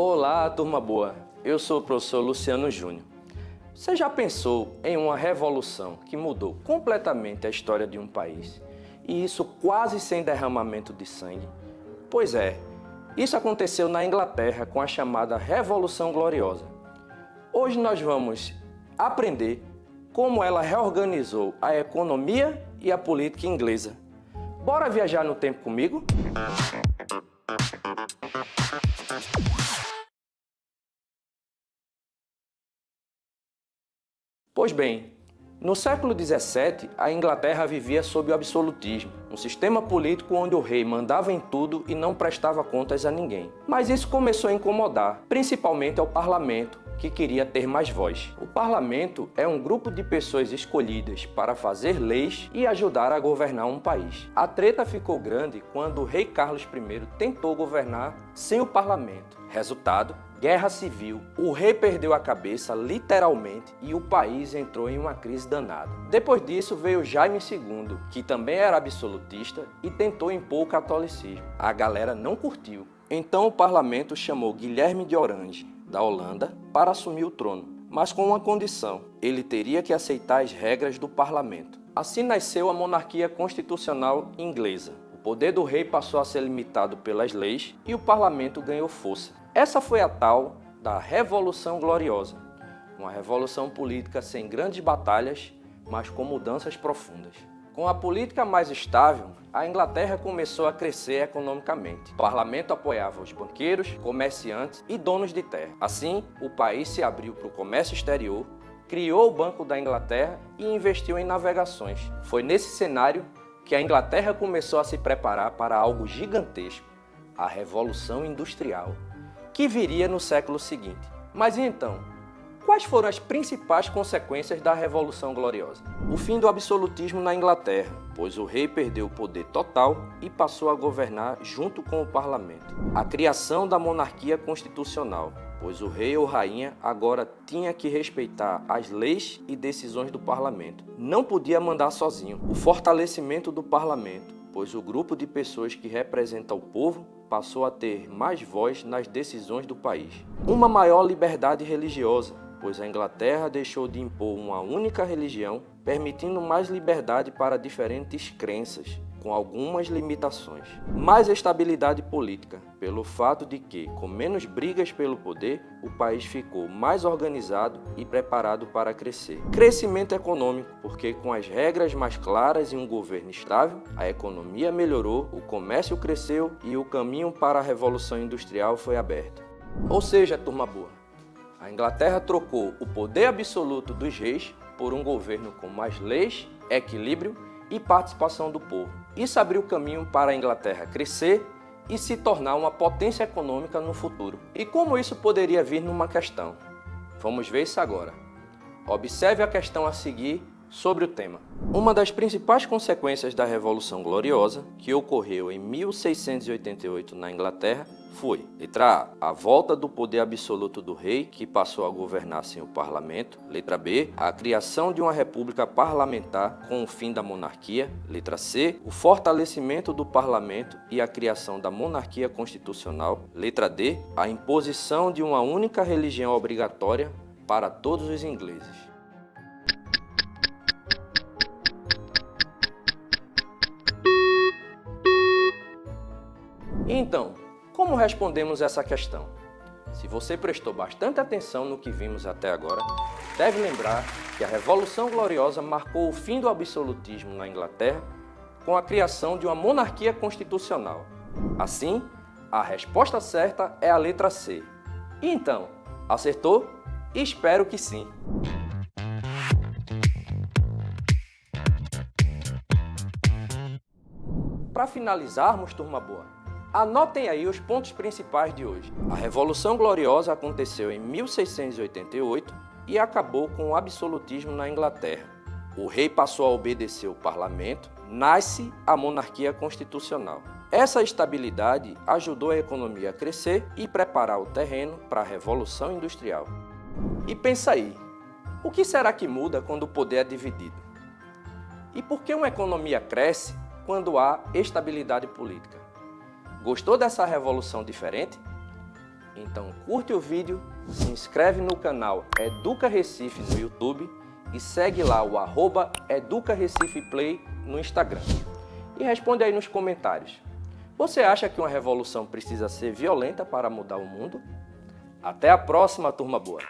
Olá, turma boa! Eu sou o professor Luciano Júnior. Você já pensou em uma revolução que mudou completamente a história de um país? E isso quase sem derramamento de sangue? Pois é, isso aconteceu na Inglaterra com a chamada Revolução Gloriosa. Hoje nós vamos aprender como ela reorganizou a economia e a política inglesa. Bora viajar no tempo comigo? Pois bem, no século XVII, a Inglaterra vivia sob o absolutismo, um sistema político onde o rei mandava em tudo e não prestava contas a ninguém. Mas isso começou a incomodar, principalmente ao parlamento, que queria ter mais voz. O parlamento é um grupo de pessoas escolhidas para fazer leis e ajudar a governar um país. A treta ficou grande quando o rei Carlos I tentou governar sem o parlamento. Resultado: guerra civil, o rei perdeu a cabeça literalmente e o país entrou em uma crise danada. Depois disso veio Jaime II, que também era absolutista e tentou impor o catolicismo. A galera não curtiu. Então o parlamento chamou Guilherme de Orange, da Holanda, para assumir o trono, mas com uma condição: ele teria que aceitar as regras do parlamento. Assim nasceu a monarquia constitucional inglesa. O poder do rei passou a ser limitado pelas leis e o parlamento ganhou força. Essa foi a tal da Revolução Gloriosa, uma revolução política sem grandes batalhas, mas com mudanças profundas. Com a política mais estável, a Inglaterra começou a crescer economicamente. O parlamento apoiava os banqueiros, comerciantes e donos de terra. Assim, o país se abriu para o comércio exterior, criou o Banco da Inglaterra e investiu em navegações. Foi nesse cenário que a Inglaterra começou a se preparar para algo gigantesco, a Revolução Industrial, que viria no século seguinte. Mas e então? Quais foram as principais consequências da Revolução Gloriosa? O fim do absolutismo na Inglaterra, pois o rei perdeu o poder total e passou a governar junto com o parlamento. A criação da monarquia constitucional, pois o rei ou rainha agora tinha que respeitar as leis e decisões do parlamento. Não podia mandar sozinho. O fortalecimento do parlamento, pois o grupo de pessoas que representa o povo passou a ter mais voz nas decisões do país. Uma maior liberdade religiosa, pois a Inglaterra deixou de impor uma única religião, permitindo mais liberdade para diferentes crenças, com algumas limitações. Mais estabilidade política, pelo fato de que, com menos brigas pelo poder, o país ficou mais organizado e preparado para crescer. Crescimento econômico, porque com as regras mais claras e um governo estável, a economia melhorou, o comércio cresceu e o caminho para a Revolução Industrial foi aberto. Ou seja, turma boa, a Inglaterra trocou o poder absoluto dos reis por um governo com mais leis, equilíbrio e participação do povo. Isso abriu caminho para a Inglaterra crescer e se tornar uma potência econômica no futuro. E como isso poderia vir numa questão? Vamos ver isso agora. Observe a questão a seguir sobre o tema. Uma das principais consequências da Revolução Gloriosa, que ocorreu em 1688 na Inglaterra, foi: letra A, a volta do poder absoluto do rei, que passou a governar sem o parlamento. Letra B, a criação de uma república parlamentar com o fim da monarquia. Letra C, o fortalecimento do parlamento e a criação da monarquia constitucional. Letra D, a imposição de uma única religião obrigatória para todos os ingleses. Então, como respondemos essa questão? Se você prestou bastante atenção no que vimos até agora, deve lembrar que a Revolução Gloriosa marcou o fim do absolutismo na Inglaterra com a criação de uma monarquia constitucional. Assim, a resposta certa é a letra C. E então, acertou? Espero que sim! Para finalizarmos, turma boa, anotem aí os pontos principais de hoje. A Revolução Gloriosa aconteceu em 1688 e acabou com o absolutismo na Inglaterra. O rei passou a obedecer o parlamento, nasce a monarquia constitucional. Essa estabilidade ajudou a economia a crescer e preparar o terreno para a Revolução Industrial. E pensa aí, o que será que muda quando o poder é dividido? E por que uma economia cresce quando há estabilidade política? Gostou dessa revolução diferente? Então curte o vídeo, se inscreve no canal Educa Recife no YouTube e segue lá o @EducaReciFePlay no Instagram. E responde aí nos comentários. Você acha que uma revolução precisa ser violenta para mudar o mundo? Até a próxima, turma boa!